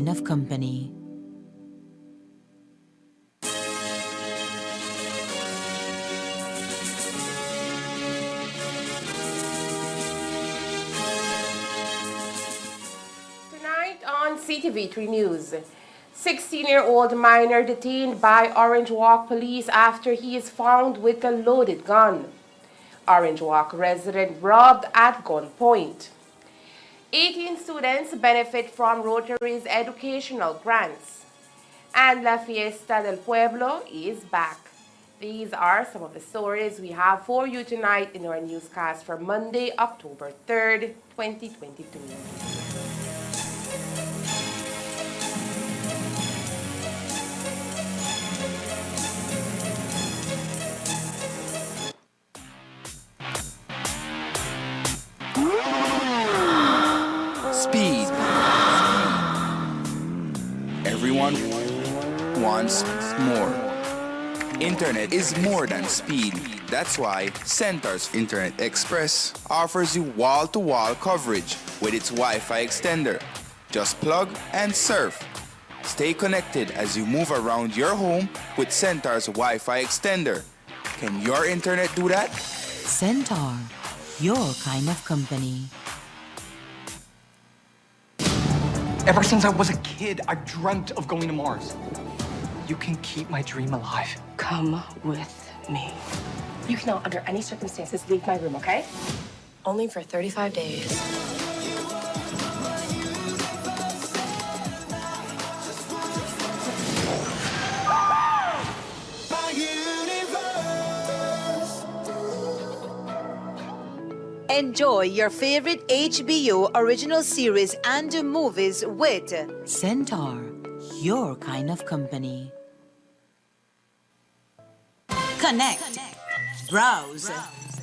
kind of company. Tonight on Ctv3 News, 16-year-old minor detained by Orange Walk police after he is found with a loaded gun. Orange Walk resident robbed at gunpoint. 18 students benefit from Rotary's educational grants. And La Fiesta del Pueblo is back. These are some of the stories we have for you tonight in our newscast for Monday, October 3rd, 2022. Speed. Everyone wants more. Internet is more than speed. That's why Center's Internet Express offers you wall-to-wall coverage with its Wi-Fi extender. Just plug and surf. Stay connected as you move around your home with Center's Wi-Fi extender. Can your internet do that? Centaur, your kind of company. Ever since I was a kid, I've dreamt of going to Mars. You can keep my dream alive. Come with me. You cannot, under any circumstances, leave my room, okay? Only for 35 days. Enjoy your favorite HBO original series and movies with Centaur, your kind of company. Connect, browse,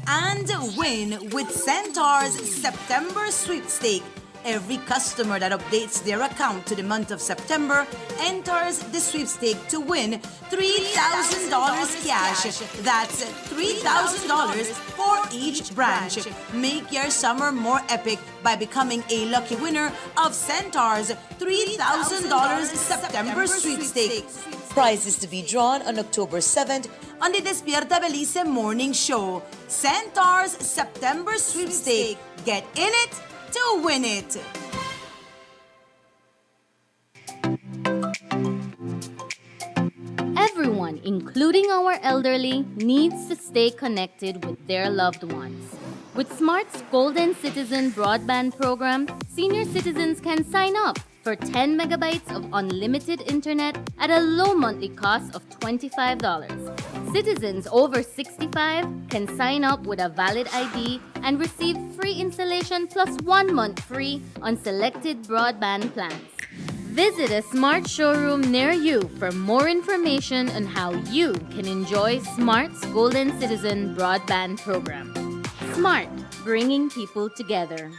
and win with Centaur's September sweepstake. Every customer that updates their account to the month of September enters the sweepstake to win $3,000 cash. That's $3,000 for each branch. Make your summer more epic by becoming a lucky winner of Centaur's $3,000 September sweepstake. Prizes to be drawn on October 7th on the Despierta Belize Morning Show. Centaur's September sweepstake. Get in it to win it. Everyone, including our elderly, needs to stay connected with their loved ones. With Smart's Golden Citizen broadband program, senior citizens can sign up for 10 megabytes of unlimited internet at a low monthly cost of $25. Citizens over 65 can sign up with a valid ID and receive free installation plus 1 month free on selected broadband plans. Visit a Smart showroom near you for more information on how you can enjoy Smart's Golden Citizen broadband program. Smart, bringing people together.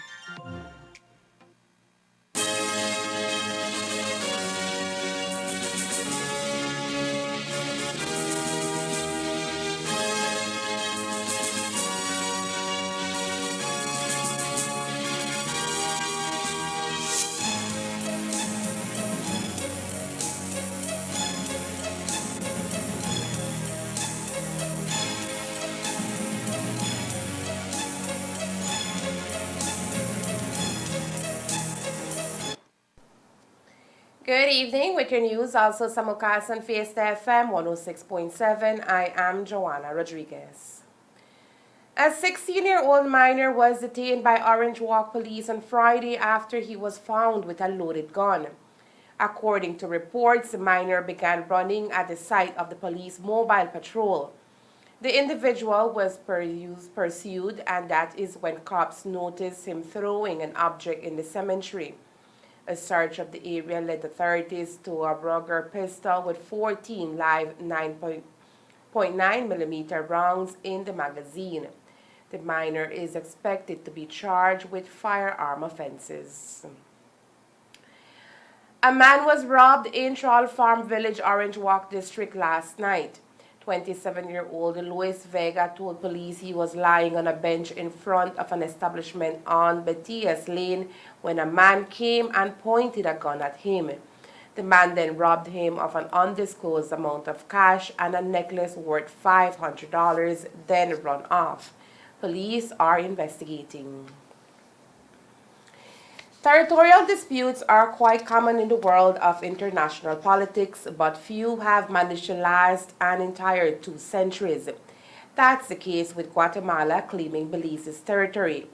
Good evening with your news, also simulcast on Fiesta FM 106.7. I am Joanna Rodriguez. A 16-year-old minor was detained by Orange Walk police on Friday after he was found with a loaded gun. According to reports, the minor began running at the site of the police mobile patrol. The individual was pursued, and that is when cops noticed him throwing an object in the cemetery. A search of the area led authorities to a Ruger pistol with 14 live 9.9mm rounds in the magazine. The minor is expected to be charged with firearm offenses. A man was robbed in Troll Farm Village, Orange Walk District last night. 27-year-old Luis Vega told police he was lying on a bench in front of an establishment on Betias Lane when a man came and pointed a gun at him. The man then robbed him of an undisclosed amount of cash and a necklace worth $500, then run off. Police are investigating. Territorial disputes are quite common in the world of international politics, but few have managed to last an entire 2 centuries. That's the case with Guatemala claiming Belize's territory.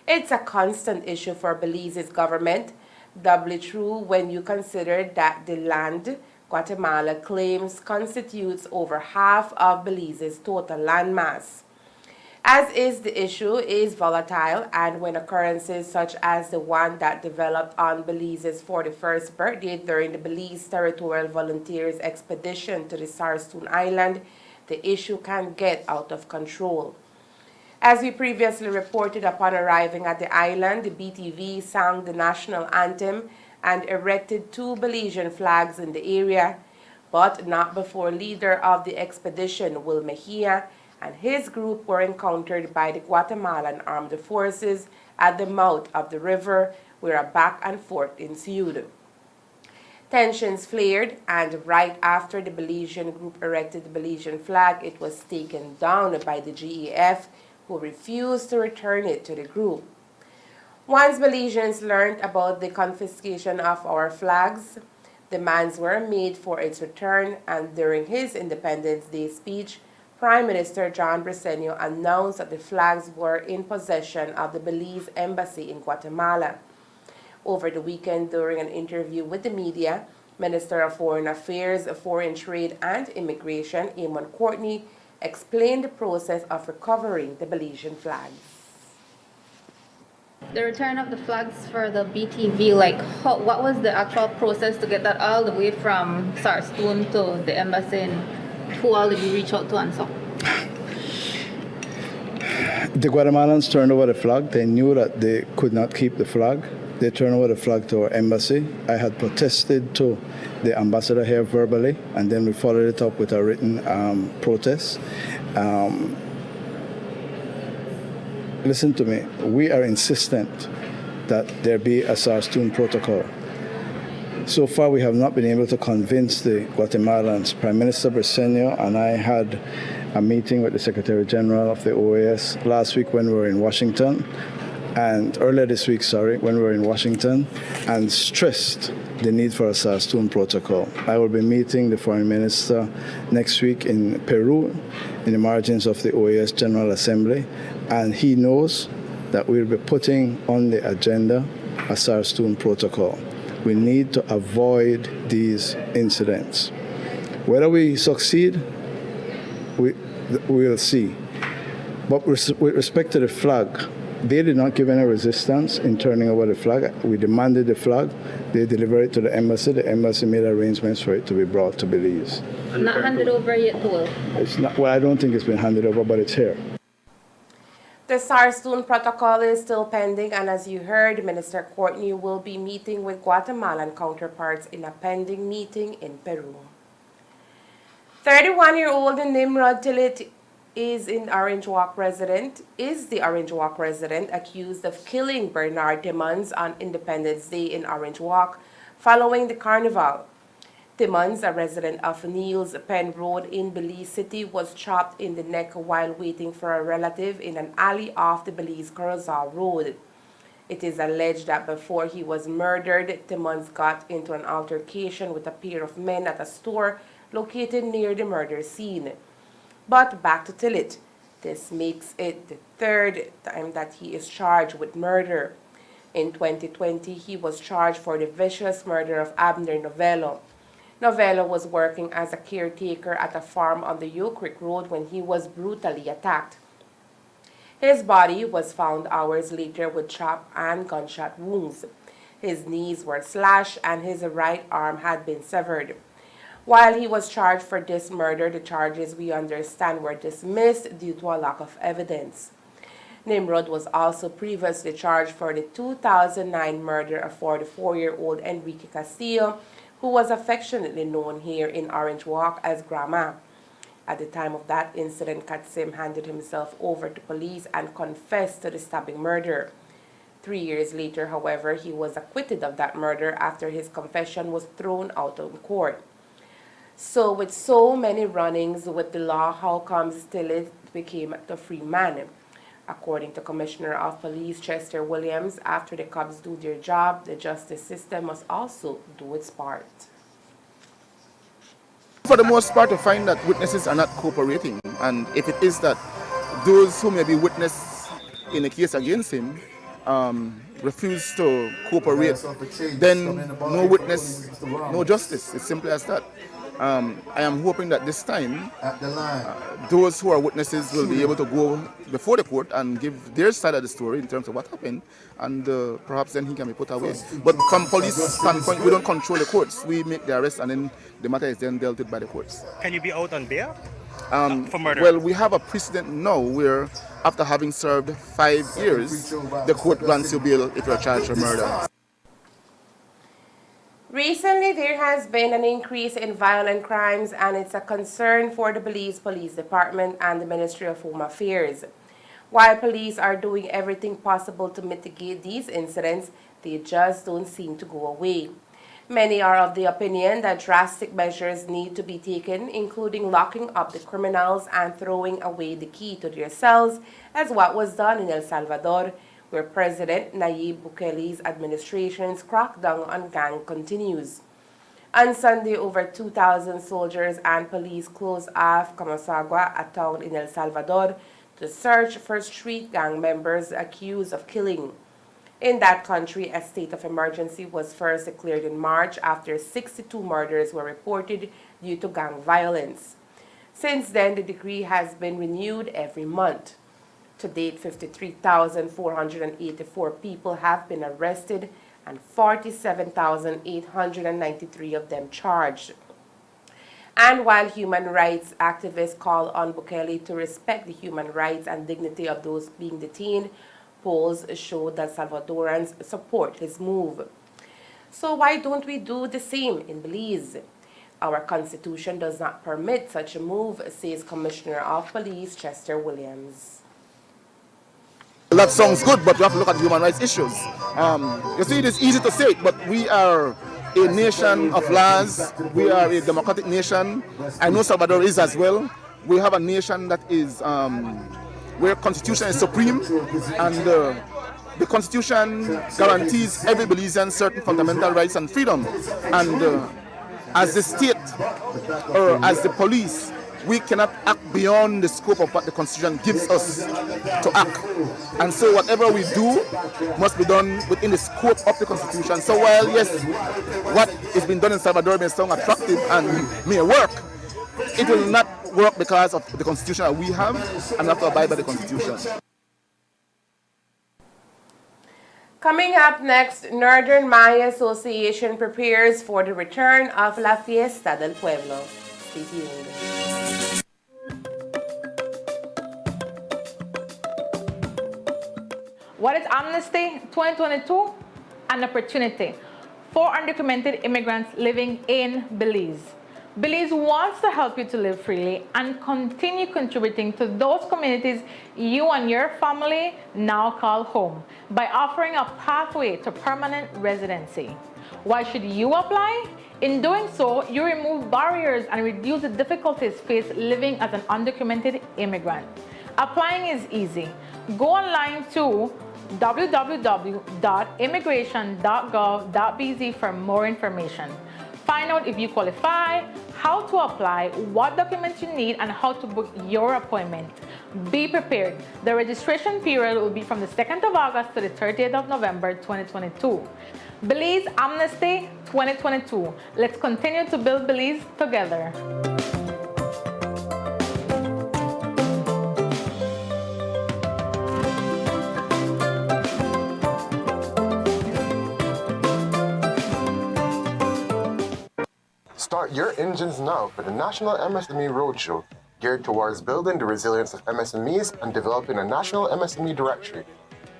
It's a constant issue for Belize's government, doubly true when you consider that the land Guatemala claims constitutes over half of Belize's total landmass. As is, the issue is volatile, and when occurrences such as the one that developed on Belize's 41st birthday during the Belize Territorial Volunteers expedition to the Sarstone Island, the issue can get out of control. As we previously reported, upon arriving at the island, the BTV sang the national anthem and erected 2 Belizean flags in the area, but not before leader of the expedition, Will Mejia, and his group were encountered by the Guatemalan armed forces at the mouth of the river, where a back and forth ensued. Tensions flared, and right after the Belizean group erected the Belizean flag, it was taken down by the GAF, who refused to return it to the group. Once Belizeans learned about the confiscation of our flags, demands were made for its return, and during his Independence Day speech, Prime Minister John Briceño announced that the flags were in possession of the Belize Embassy in Guatemala. Over the weekend, during an interview with the media, Minister of Foreign Affairs, Foreign Trade and Immigration, Eamon Courtney, explained the process of recovering the Belizean flags. The return of the flags for the BTV, what was the actual process to get that all the way from Sarstone to the embassy, and who all did you reach out to and so? The Guatemalans turned over the flag. They knew that they could not keep the flag. They turned over the flag to our embassy. I had protested to the ambassador here verbally, and then we followed it up with a written protest. Listen to me. We are insistent that there be a Sarstone protocol. So far, we have not been able to convince the Guatemalans. Prime Minister Briceño and I had a meeting with the Secretary General of the OAS last week when we were in Washington, and earlier this week, when we were in Washington, and stressed the need for a Sarstone protocol. I will be meeting the Foreign Minister next week in Peru, in the margins of the OAS General Assembly, and he knows that we'll be putting on the agenda a Sarstone protocol. We need to avoid these incidents. Whether we succeed, we'll see. But with respect to the flag, they did not give any resistance in turning over the flag. We demanded the flag. They delivered it to the embassy. The embassy made arrangements for it to be brought to Belize. Not handed over yet, Will? It's not. Well, I don't think it's been handed over, but it's here. The Sarstone protocol is still pending, and as you heard, Minister Courtney will be meeting with Guatemalan counterparts in a pending meeting in Peru. 31-year-old Nimrod Tillit is the Orange Walk resident accused of killing Bernard Timmons on Independence Day in Orange Walk following the carnival. Timmons, a resident of Neil's Pen Road in Belize City, was chopped in the neck while waiting for a relative in an alley off the Belize-Corozal Road. It is alleged that before he was murdered, Timmons got into an altercation with a pair of men at a store located near the murder scene. But back to Tillit. This makes it the 3rd time that he is charged with murder. In 2020, he was charged for the vicious murder of Abner Novello. Novello was working as a caretaker at a farm on the Yule Creek Road when he was brutally attacked. His body was found hours later with chop and gunshot wounds. His knees were slashed and his right arm had been severed. While he was charged for this murder, the charges, we understand, were dismissed due to a lack of evidence. Nimrod was also previously charged for the 2009 murder of 44-year-old Enrique Castillo, who was affectionately known here in Orange Walk as Grandma. At the time of that incident, Katsim handed himself over to police and confessed to the stabbing murder. 3 years later, however, he was acquitted of that murder after his confession was thrown out of court. So with so many runnings with the law, how come still it became the free man? According to Commissioner of Police Chester Williams, after the cops do their job, the justice system must also do its part. For the most part, to find that witnesses are not cooperating, and if it is that those who may be witness in a case against him refuse to cooperate, then no witness, no justice. It's simple as that. I am hoping that this time those who are witnesses will be able to go before the court and give their side of the story in terms of what happened, and perhaps then he can be put away. But from police standpoint, we don't control the courts. We make the arrest and then the matter is then dealt with by the courts. Can you be out on bail for murder? Well, we have a precedent now where after having served 5 years, the court grants you bail if you're charged for murder. Recently, there has been an increase in violent crimes, and it's a concern for the Belize Police Department and the Ministry of Home Affairs. While police are doing everything possible to mitigate these incidents, they just don't seem to go away. Many are of the opinion that drastic measures need to be taken, including locking up the criminals and throwing away the key to their cells, as what was done in El Salvador, where President Nayib Bukele's administration's crackdown on gang continues. On Sunday, over 2,000 soldiers and police closed off Comasagua, a town in El Salvador, to search for street gang members accused of killing. In that country, a state of emergency was first declared in March after 62 murders were reported due to gang violence. Since then, the decree has been renewed every month. To date, 53,484 people have been arrested and 47,893 of them charged. And while human rights activists call on Bukele to respect the human rights and dignity of those being detained, polls show that Salvadorans support his move. So why don't we do the same in Belize? Our constitution does not permit such a move, says Commissioner of Police Chester Williams. That sounds good, but you have to look at human rights issues. You see, it is easy to say it, but we are a nation of laws. We are a democratic nation. I know Salvador is as well. We have a nation that is where Constitution is supreme, and the Constitution guarantees every Belizean certain fundamental rights and freedom. And as the state or as the police, we cannot act beyond the scope of what the Constitution gives us to act. And so whatever we do must be done within the scope of the Constitution. So while, yes, what is being done in Salvador may sound attractive and may work, it will not work because of the Constitution that we have, and we have to abide by the Constitution. Coming up next, Northern Maya Association prepares for the return of La Fiesta del Pueblo. Stay tuned. What is Amnesty 2022? An opportunity for undocumented immigrants living in Belize. Belize wants to help you to live freely and continue contributing to those communities you and your family now call home by offering a pathway to permanent residency. Why should you apply? In doing so, you remove barriers and reduce the difficulties faced living as an undocumented immigrant. Applying is easy. Go online to www.immigration.gov.bz for more information. Find out if you qualify, how to apply, what documents you need, and how to book your appointment. Be prepared. The registration period will be from the 2nd of August to the 30th of November 2022. Belize Amnesty 2022. Let's continue to build Belize together. Start your engines now for the National MSME Roadshow, geared towards building the resilience of MSMEs and developing a national MSME directory.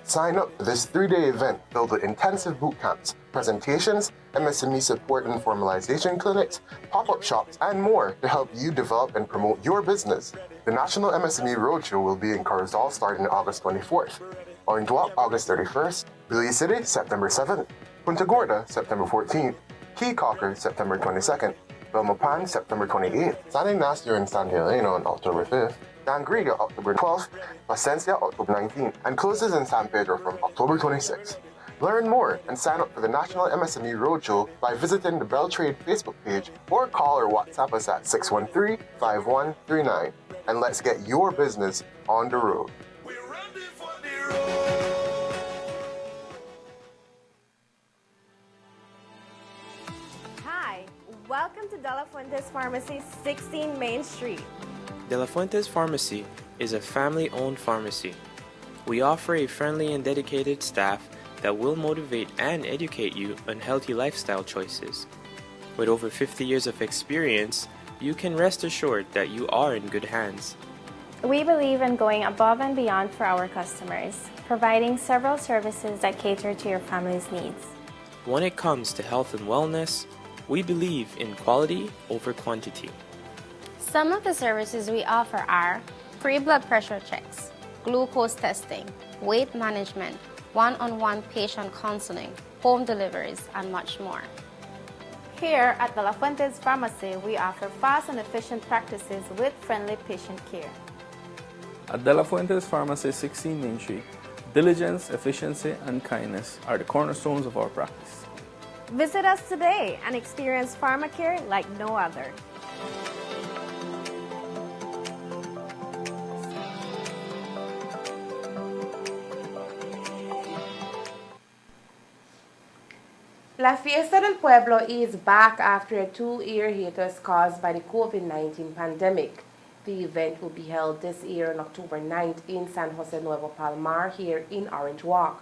Sign up for this 3-day event filled with intensive boot camps, presentations, MSME support and formalization clinics, pop-up shops, and more to help you develop and promote your business. The National MSME Roadshow will be in Corozal starting August 24th. Orange Walk, August 31st. Belize City, September 7th. Punta Gorda, September 14th. Key Cocker, September 22nd. Belmopan, September 28th. San Ignacio and San Helena on October 5th. Sangria, October 12th. Placencia, October 19th. And closes in San Pedro from October 26th. Learn more and sign up for the National MSME Roadshow by visiting the Beltrade Facebook page or call or WhatsApp us at 613-5139. And let's get your business on the road. Hi, welcome to De La Fuente's Pharmacy, 16 Main Street. De La Fuente's Pharmacy is a family-owned pharmacy. We offer a friendly and dedicated staff that will motivate and educate you on healthy lifestyle choices. With over 50 years of experience, you can rest assured that you are in good hands. We believe in going above and beyond for our customers, providing several services that cater to your family's needs. When it comes to health and wellness, we believe in quality over quantity. Some of the services we offer are free blood pressure checks, glucose testing, weight management, one-on-one patient counseling, home deliveries, and much more. Here at De La Fuente's Pharmacy, we offer fast and efficient practices with friendly patient care. At De La Fuente's Pharmacy, 16 Main Street, diligence, efficiency, and kindness are the cornerstones of our practice. Visit us today and experience pharmacare like no other. La Fiesta del Pueblo is back after a 2-year hiatus caused by the COVID-19 pandemic. The event will be held this year on October 9th in San Jose Nuevo Palmar here in Orange Walk.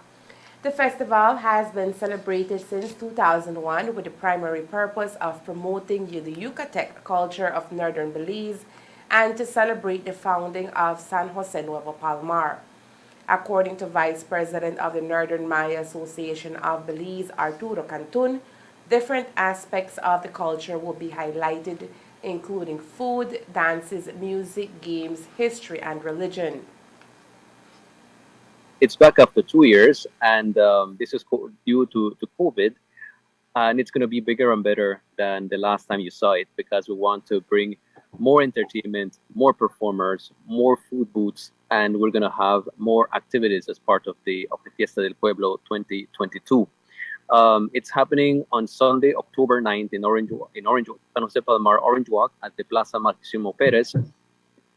The festival has been celebrated since 2001 with the primary purpose of promoting the Yucatec culture of northern Belize and to celebrate the founding of San Jose Nuevo Palmar. According to Vice President of the Northern Maya Association of Belize, Arturo Cantun, different aspects of the culture will be highlighted, including food, dances, music, games, history, and religion. It's back after 2 years, and this is due to COVID, and it's going to be bigger and better than the last time you saw it because we want to bring more entertainment, more performers, more food booths, and we're going to have more activities as part of the Fiesta del Pueblo 2022. It's happening on Sunday, October 9th in Orange, San Jose Palmar, Orange Walk at the Plaza Maximo Perez. It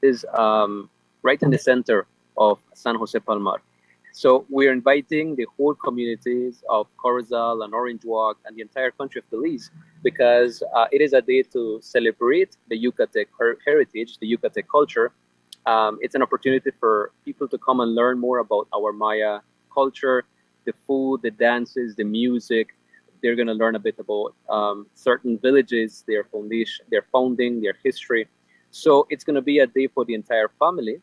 is right in the center of San Jose Palmar. So we're inviting the whole communities of Corozal and Orange Walk and the entire country of Belize because it is a day to celebrate the Yucatec heritage, the Yucatec culture. It's an opportunity for people to come and learn more about our Maya culture, the food, the dances, the music. They're going to learn a bit about certain villages, their founding, their history. So it's going to be a day for the entire family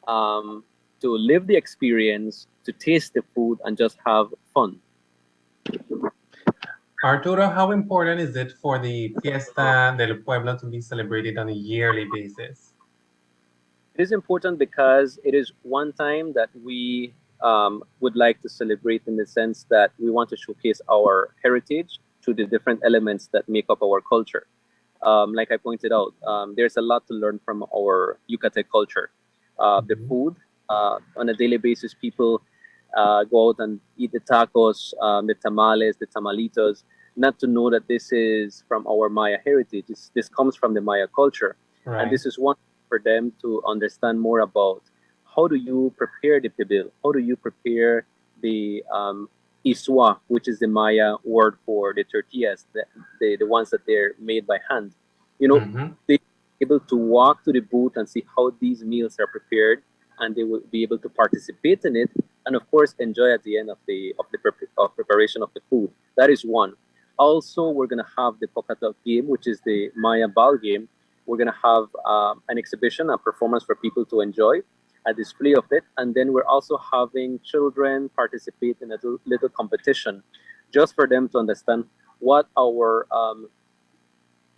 to live the experience, to taste the food, and just have fun. Arturo, how important is it for the Fiesta del Pueblo to be celebrated on a yearly basis? It is important because it is one time that we would like to celebrate in the sense that we want to showcase our heritage through the different elements that make up our culture. Like I pointed out, there's a lot to learn from our Yucatec culture. The food, on a daily basis, people go out and eat the tacos, the tamales, the tamalitos, not to know that this is from our Maya heritage. This comes from the Maya culture. Right. And this is one for them to understand more about how do you prepare the pibil, how do you prepare the iswa, which is the Maya word for the tortillas, the ones that they're made by hand. You know, they're able to walk to the booth and see how these meals are prepared, and they will be able to participate in it, and of course enjoy at the end of the preparation of the food. That is one. Also, we're gonna have the Pocatal game, which is the Maya ball game. We're gonna have an exhibition, a performance for people to enjoy, a display of it, and then we're also having children participate in a little competition, just for them to understand what our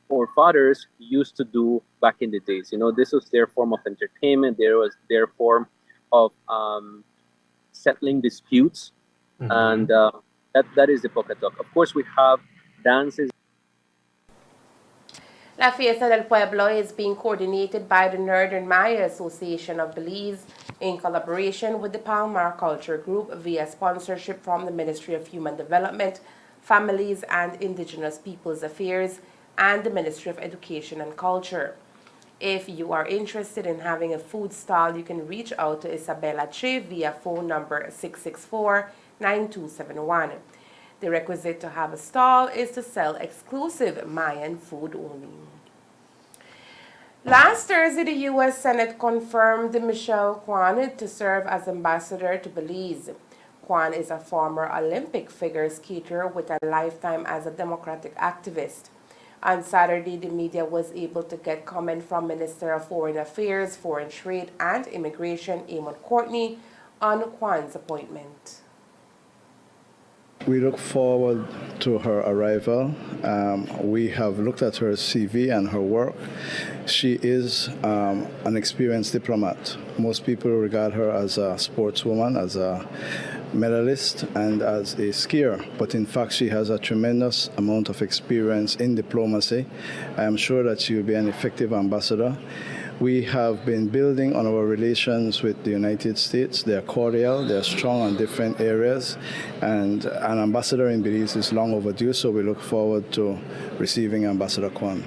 forefathers used to do back in the days. You know, this was their form of entertainment. There was their form of settling disputes, and that is the pocket talk. Of course, we have dances. La Fiesta del Pueblo is being coordinated by the Northern Maya Association of Belize in collaboration with the Palmar Culture Group via sponsorship from the Ministry of Human Development, Families and Indigenous Peoples Affairs, and the Ministry of Education and Culture. If you are interested in having a food stall, you can reach out to Isabella Che via phone number 664-9271. The requisite to have a stall is to sell exclusive Mayan food only. Last Thursday, the U.S. Senate confirmed Michelle Kwan to serve as ambassador to Belize. Kwan is a former Olympic figure skater with a lifetime as a Democratic activist. On Saturday, the media was able to get comment from Minister of Foreign Affairs, Foreign Trade and Immigration, Eamon Courtney, on Kwan's appointment. We look forward to her arrival. We have looked at her CV and her work. She is an experienced diplomat. Most people regard her as a sportswoman, as a medalist, and as a skier. But in fact, she has a tremendous amount of experience in diplomacy. I am sure that she will be an effective ambassador. We have been building on our relations with the United States. They are cordial, they are strong on different areas, and an ambassador in Belize is long overdue, so we look forward to receiving Ambassador Kwan.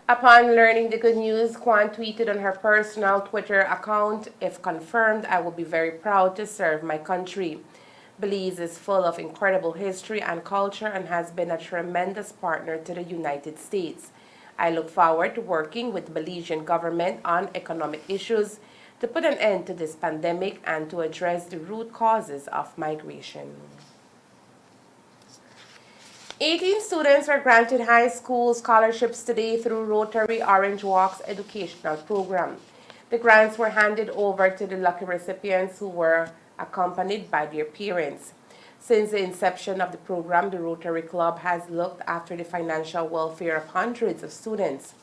Upon learning the good news, Kwan tweeted on her personal Twitter account, "If confirmed, I will be very proud to serve my country. Belize is full of incredible history and culture and has been a tremendous partner to the United States. I look forward to working with the Belizean government on economic issues to put an end to this pandemic and to address the root causes of migration." 18 students were granted high school scholarships today through Rotary Orange Walk's educational program. The grants were handed over to the lucky recipients who were accompanied by their parents. Since the inception of the program, the Rotary Club has looked after the financial welfare of hundreds of students.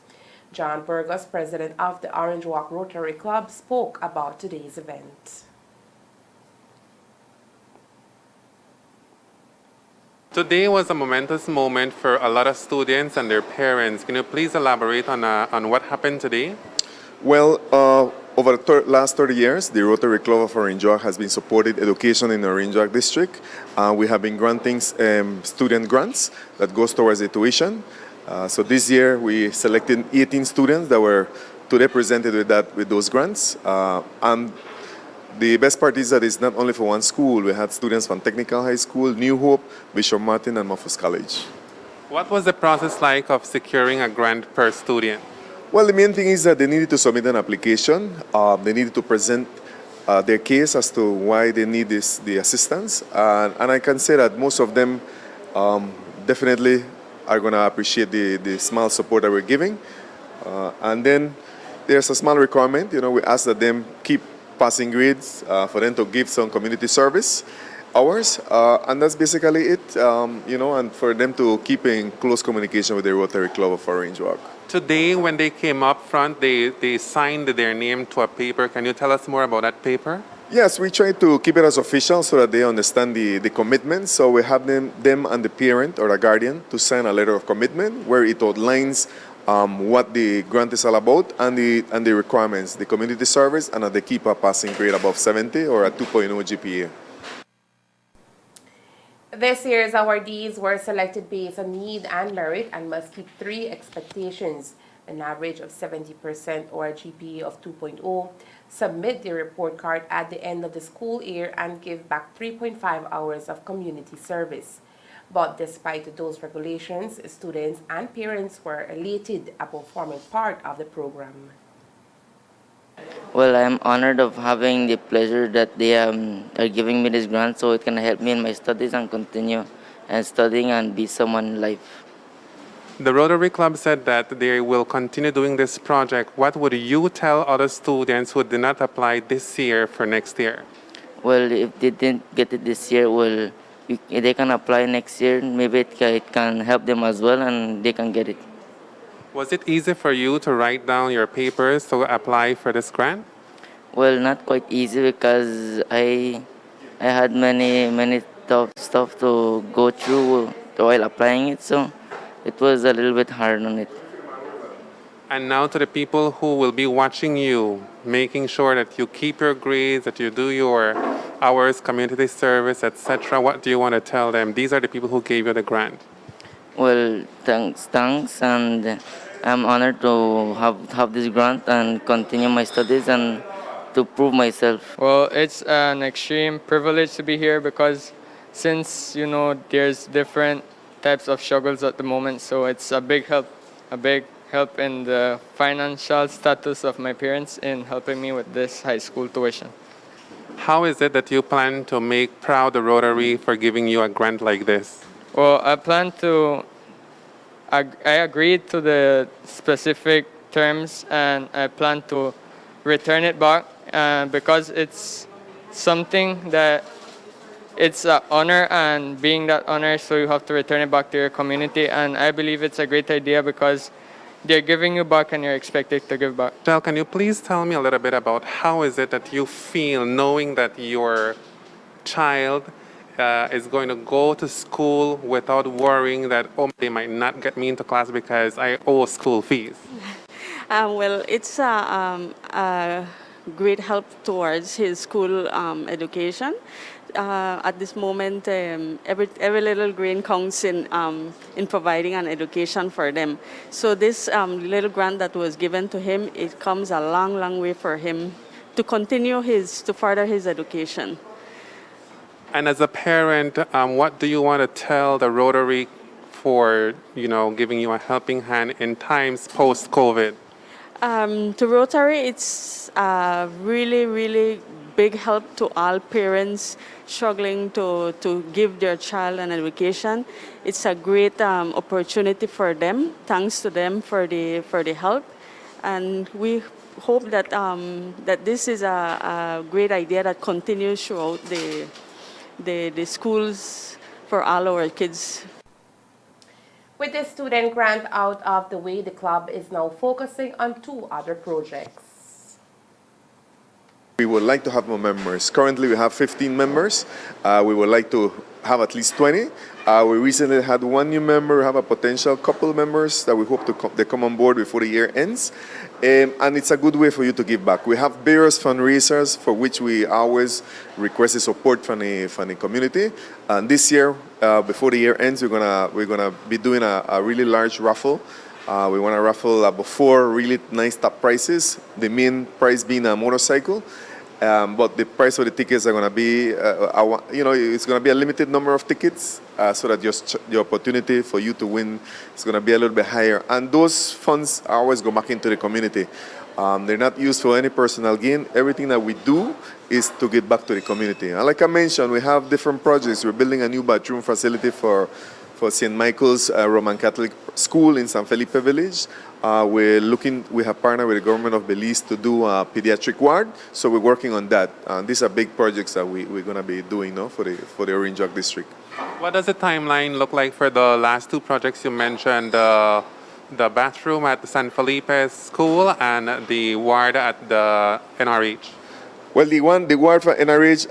John Burgos, president of the Orange Walk Rotary Club, spoke about today's event. Today was a momentous moment for a lot of students and their parents. Can you please elaborate on what happened today? Well, over the last 30 years, the Rotary Club of Orange Walk has been supporting education in the Orange Walk district. We have been granting student grants that goes towards the tuition. So this year we selected 18 students that were today presented with those grants. And the best part is that it's not only for one school. We had students from Technical High School, New Hope, Bishop Martin, and Mofus College. What was the process like of securing a grant per student? Well, the main thing is that they needed to submit an application. They needed to present their case as to why they need the assistance. And I can say that most of them definitely are going to appreciate the small support that we're giving. And then there's a small requirement. We ask that them keep passing grades for them to give some community service hours. And that's basically it, and for them to keep in close communication with the Rotary Club of Orange Walk. Today, when they came up front, they signed their name to a paper. Can you tell us more about that paper? Yes, we try to keep it as official so that they understand the commitment. So we have them and the parent or the guardian to sign a letter of commitment where it outlines what the grant is all about and the requirements, the community service, and that they keep a passing grade above 70 or a 2.0 GPA. This year's awardees were selected based on need and merit and must keep 3 expectations: an average of 70% or a GPA of 2.0, submit the report card at the end of the school year, and give back 3.5 hours of community service. But despite those regulations, students and parents were elated about forming part of the program. Well, I'm honored of having the pleasure that they are giving me this grant so it can help me in my studies and continue and studying and be someone in life. The Rotary Club said that they will continue doing this project. What would you tell other students who did not apply this year for next year? Well, if they didn't get it this year, they can apply next year. Maybe it can help them as well and they can get it. Was it easy for you to write down your papers to apply for this grant? Well, not quite easy because I had many tough stuff to go through while applying it, so it was a little bit hard on it. And now to the people who will be watching you, making sure that you keep your grades, that you do your hours, community service, etc. What do you want to tell them? These are the people who gave you the grant. Well, thanks, and I'm honored to have this grant and continue my studies and to prove myself. Well, it's an extreme privilege to be here because since, there's different types of struggles at the moment, so it's a big help in the financial status of my parents in helping me with this high school tuition. How is it that you plan to make proud the Rotary for giving you a grant like this? Well, I agreed to the specific terms and I plan to return it back because it's something that it's an honor, and being that honor, so you have to return it back to your community. And I believe it's a great idea because they're giving you back and you're expected to give back. Michelle, can you please tell me a little bit about how is it that you feel knowing that your child is going to go to school without worrying that, oh, they might not get me into class because I owe school fees? Well, it's a great help towards his school education. At this moment, every little grain counts in providing an education for them. So this little grant that was given to him, it comes a long, long way for him to continue to further his education. And as a parent, what do you want to tell the Rotary for, giving you a helping hand in times post-COVID? To Rotary, it's really, really big help to all parents struggling to give their child an education. It's a great opportunity for them. Thanks to them for the help, and we hope that that this is a great idea that continues throughout the schools for all our kids. With the student grant out of the way, the club is now focusing on 2 other projects. We would like to have more members. Currently, we have 15 members. We would like to have at least 20. We recently had 1 new member. We have a potential couple members that we hope they come on board before the year ends. And it's a good way for you to give back. We have various fundraisers for which we always request support from the community. And this year, before the year ends, we're gonna be doing a really large raffle. We want to raffle about 4 really nice top prizes. The main prize being a motorcycle. But the price of the tickets are going to be, it's going to be a limited number of tickets so that the opportunity for you to win is going to be a little bit higher. And those funds always go back into the community. They're not used for any personal gain. Everything that we do is to give back to the community. And like I mentioned, we have different projects. We're building a new bathroom facility for St. Michael's Roman Catholic School in San Felipe Village. We have partnered with the government of Belize to do a pediatric ward, so we're working on that. These are big projects that we're going to be doing for the Orange Jog District. What does the timeline look like for the last 2 projects you mentioned? The bathroom at the San Felipe School and the ward at the NRH? Well, the ward for NRH,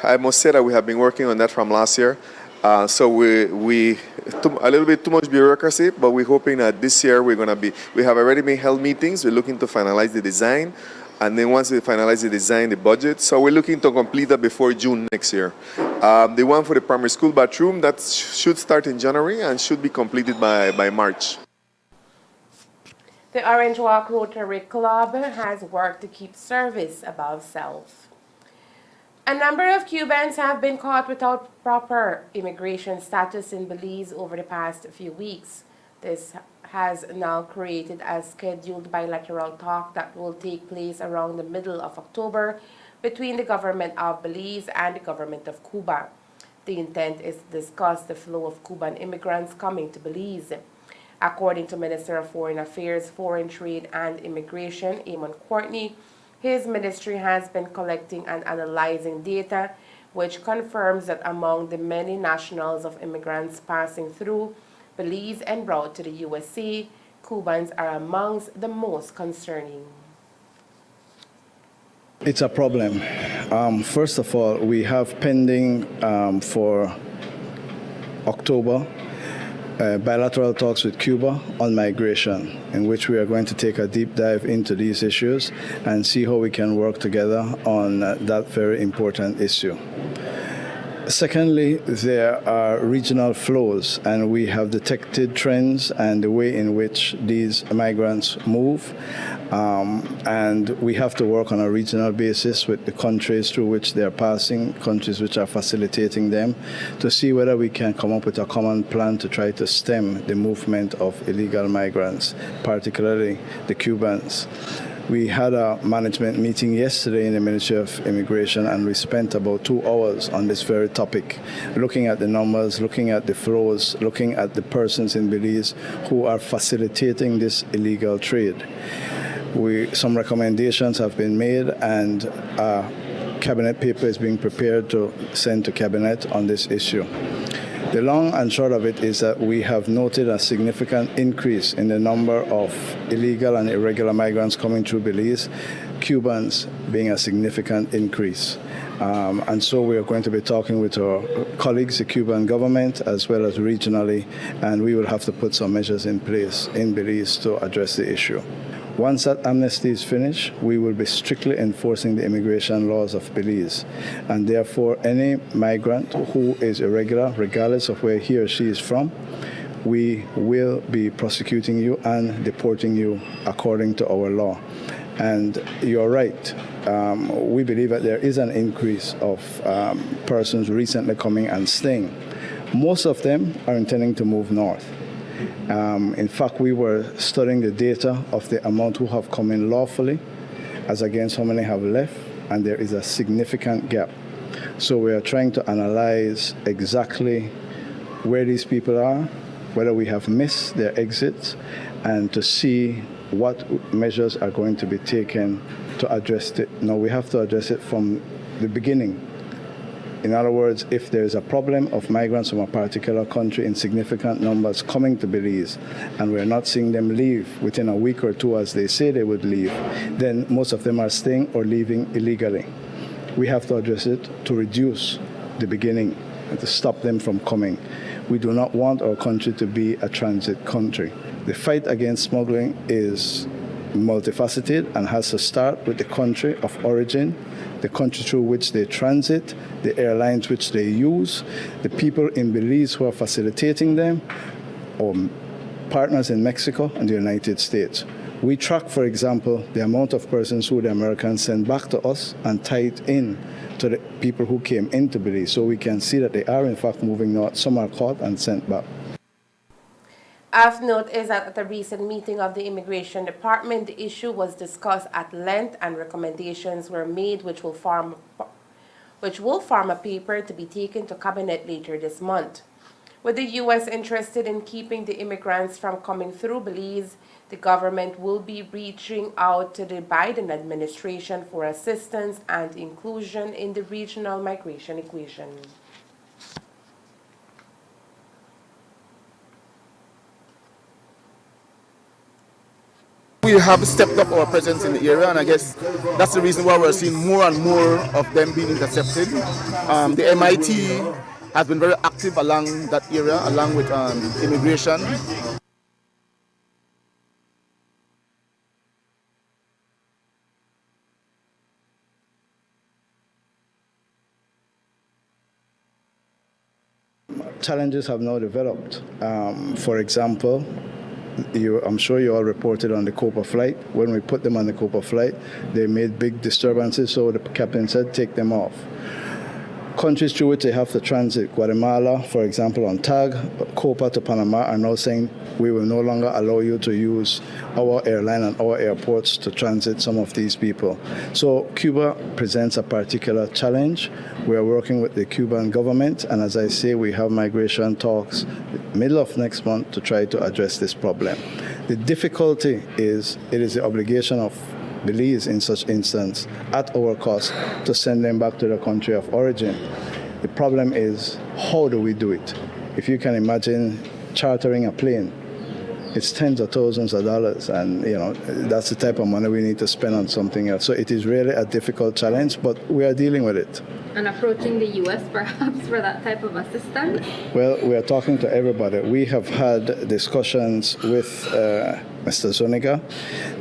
I must say that we have been working on that from last year. So we a little bit too much bureaucracy, but we're hoping that this year we have already been held meetings. We're looking to finalize the design, and then once we finalize the design, the budget. So we're looking to complete that before June next year. The one for the primary school bathroom, that should start in January and should be completed by March. The Orange Walk Rotary Club has worked to keep service above self. A number of Cubans have been caught without proper immigration status in Belize over the past few weeks. This has now created a scheduled bilateral talk that will take place around the middle of October between the government of Belize and the government of Cuba. The intent is to discuss the flow of Cuban immigrants coming to Belize. According to Minister of Foreign Affairs, Foreign Trade and Immigration, Eamon Courtney, his ministry has been collecting and analyzing data which confirms that among the many nationals of immigrants passing through Belize en route to the USA, Cubans are amongst the most concerning. It's a problem. First of all, we have pending for October bilateral talks with Cuba on migration, in which we are going to take a deep dive into these issues and see how we can work together on that very important issue. Secondly, there are regional flows, and we have detected trends and the way in which these migrants move. And we have to work on a regional basis with the countries through which they're passing, countries which are facilitating them, to see whether we can come up with a common plan to try to stem the movement of illegal migrants, particularly the Cubans. We had a management meeting yesterday in the Ministry of Immigration, and we spent about 2 hours on this very topic, looking at the numbers, looking at the flows, looking at the persons in Belize who are facilitating this illegal trade. Some recommendations have been made, and a cabinet paper is being prepared to send to cabinet on this issue. The long and short of it is that we have noted a significant increase in the number of illegal and irregular migrants coming through Belize, Cubans being a significant increase. And so we are going to be talking with our colleagues, the Cuban government, as well as regionally, and we will have to put some measures in place in Belize to address the issue. Once that amnesty is finished, we will be strictly enforcing the immigration laws of Belize. And therefore, any migrant who is irregular, regardless of where he or she is from, we will be prosecuting you and deporting you according to our law. And you're right. We believe that there is an increase of persons recently coming and staying. Most of them are intending to move north. In fact, we were studying the data of the amount who have come in lawfully as against how many have left, and there is a significant gap. So we are trying to analyze exactly where these people are, whether we have missed their exits, and to see what measures are going to be taken to address it. Now, we have to address it from the beginning. In other words, if there is a problem of migrants from a particular country in significant numbers coming to Belize, and we're not seeing them leave within a week or two as they say they would leave, then most of them are staying or leaving illegally. We have to address it to reduce the beginning and to stop them from coming. We do not want our country to be a transit country. The fight against smuggling is multifaceted and has to start with the country of origin, the country through which they transit, the airlines which they use, the people in Belize who are facilitating them, or partners in Mexico and the United States. We track, for example, the amount of persons who the Americans send back to us and tie it in to the people who came into Belize, so we can see that they are in fact moving north. Some are caught and sent back. Of note is that at a recent meeting of the Immigration Department, the issue was discussed at length and recommendations were made which will form a paper to be taken to Cabinet later this month. With the U.S. interested in keeping the immigrants from coming through Belize, the government will be reaching out to the Biden administration for assistance and inclusion in the regional migration equation. We have stepped up our presence in the area, and I guess that's the reason why we're seeing more and more of them being intercepted. The MIT has been very active along that area, along with immigration. Challenges have now developed. For example, I'm sure you all reported on the Copa flight. When we put them on the Copa flight, they made big disturbances, so the captain said, take them off. Countries through which they have to transit, Guatemala, for example, on TAG, Copa to Panama, are now saying we will no longer allow you to use our airline and our airports to transit some of these people. So Cuba presents a particular challenge. We are working with the Cuban government, and as I say, we have migration talks middle of next month to try to address this problem. The difficulty is it is the obligation of Belize in such instance at our cost to send them back to the country of origin. The problem is, how do we do it? If you can imagine chartering a plane it's tens of thousands of dollars, and that's the type of money we need to spend on something else. So it is really a difficult challenge, but we are dealing with it. And approaching the U.S. perhaps for that type of assistance? Well, we are talking to everybody. We have had discussions with Mr. Zuniga,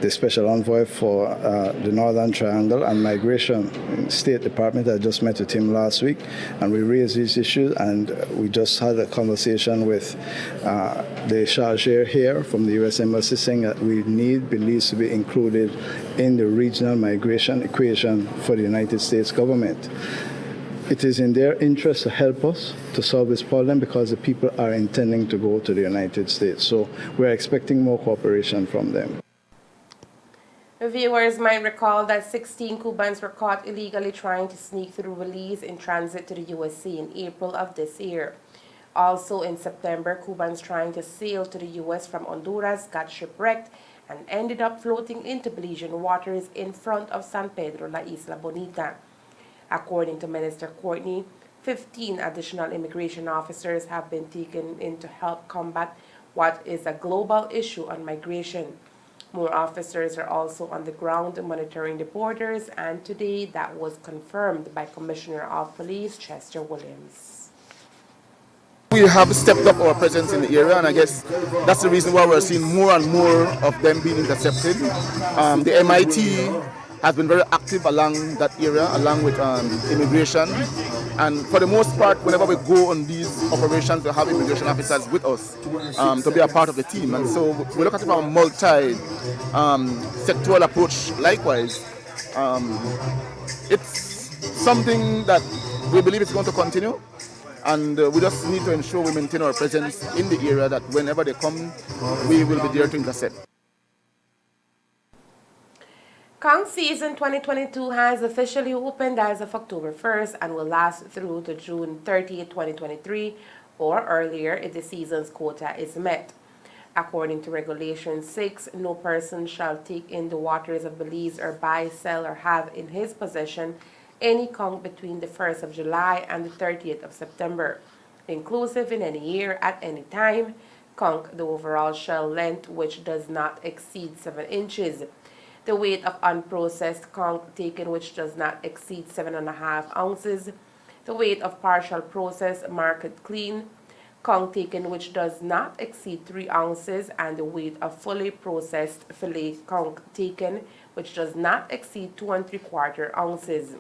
the special envoy for the Northern Triangle and Migration in State Department. I just met with him last week, and we raised these issues, and we just had a conversation with the charge here from the U.S. Embassy saying that we need Belize to be included in the regional migration equation for the United States government. It is in their interest to help us to solve this problem because the people are intending to go to the United States. So we're expecting more cooperation from them. Viewers might recall that 16 Cubans were caught illegally trying to sneak through Belize in transit to the USA in April of this year. Also in September, Cubans trying to sail to the U.S. from Honduras got shipwrecked and ended up floating into Belizean waters in front of San Pedro La Isla Bonita. According to Minister Courtney, 15 additional immigration officers have been taken in to help combat what is a global issue on migration. More officers are also on the ground monitoring the borders, and today that was confirmed by Commissioner of Police Chester Williams. We have stepped up our presence in the area, and I guess that's the reason why we're seeing more and more of them being intercepted. The MIT has been very active along that area, along with immigration. And for the most part, whenever we go on these operations, we have immigration officers with us to be a part of the team. And so we look at it from a multi-sectoral approach. Likewise, it's something that we believe is going to continue. And we just need to ensure we maintain our presence in the area, that whenever they come, we will be there to intercept. Conch season 2022 has officially opened as of October 1st and will last through to June 30th, 2023, or earlier if the season's quota is met. According to Regulation 6, no person shall take in the waters of Belize or buy, sell, or have in his possession any conch between the 1st of July and the 30th of September, inclusive in any year at any time. Conch, the overall shell length, which does not exceed 7 inches. The weight of unprocessed conch taken which does not exceed 7.5 ounces. The weight of partial processed market clean conch taken which does not exceed 3 ounces, and the weight of fully processed fillet conch taken which does not exceed 2 3/4 ounces.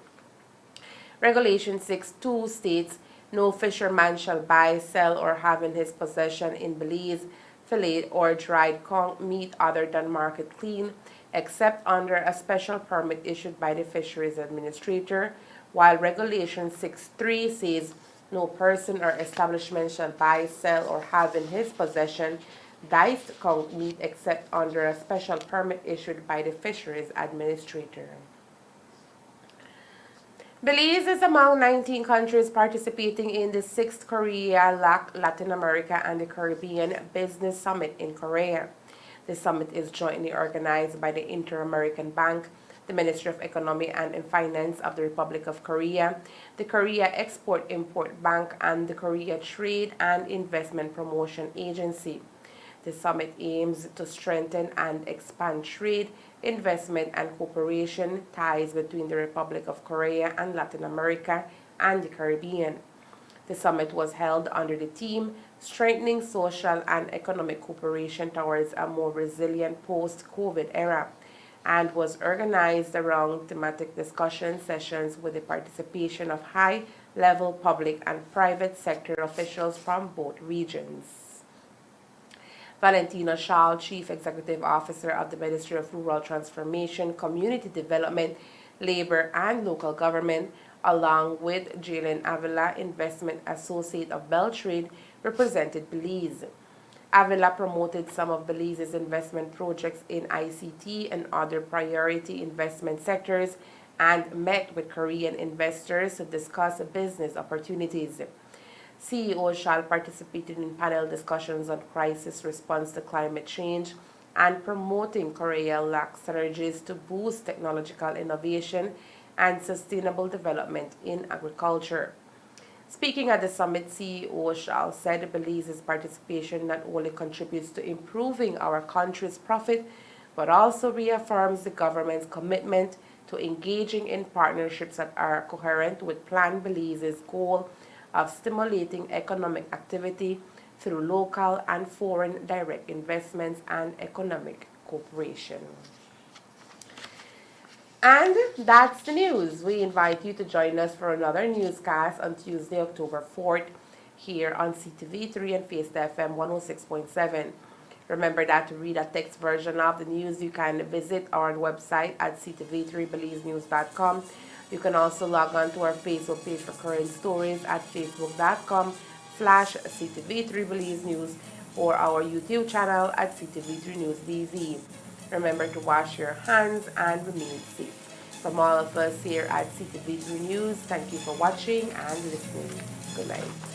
Regulation 6.2 states, no fisherman shall buy, sell, or have in his possession in Belize fillet or dried conch meat other than market clean, except under a special permit issued by the Fisheries Administrator, while Regulation 6.3 says no person or establishment shall buy, sell, or have in his possession diced conch meat except under a special permit issued by the Fisheries Administrator. Belize is among 19 countries participating in the 6th Korea-LAC Latin America and the Caribbean Business Summit in Korea. The summit is jointly organized by the Inter-American Bank, the Ministry of Economy and Finance of the Republic of Korea, the Korea Export-Import Bank, and the Korea Trade and Investment Promotion Agency. The summit aims to strengthen and expand trade, investment, and cooperation ties between the Republic of Korea and Latin America and the Caribbean. The summit was held under the theme Strengthening Social and Economic Cooperation Towards a More Resilient Post-COVID Era, and was organized around thematic discussion sessions with the participation of high-level public and private sector officials from both regions. Valentina Schall, Chief Executive Officer of the Ministry of Rural Transformation, Community Development, Labor, and Local Government, along with Jalen Avila, Investment Associate of Beltrade, represented Belize. Avila promoted some of Belize's investment projects in ICT and other priority investment sectors and met with Korean investors to discuss business opportunities. CEO Schall participated in panel discussions on crisis response to climate change and promoting Korea-LAC synergies to boost technological innovation and sustainable development in agriculture. Speaking at the summit, CEO Shah said Belize's participation not only contributes to improving our country's profit, but also reaffirms the government's commitment to engaging in partnerships that are coherent with Plan Belize's goal of stimulating economic activity through local and foreign direct investments and economic cooperation. And that's the news. We invite you to join us for another newscast on Tuesday, October 4th, here on Ctv3 and Face FM 106.7. Remember that to read a text version of the news, you can visit our website at ctv3belizenews.com. You can also log on to our Facebook page for current stories at facebook.com/ctv3belizenews or our YouTube channel at Ctv3 News BZ. Remember to wash your hands and remain safe. From all of us here at Ctv3 News, thank you for watching and listening. Good night.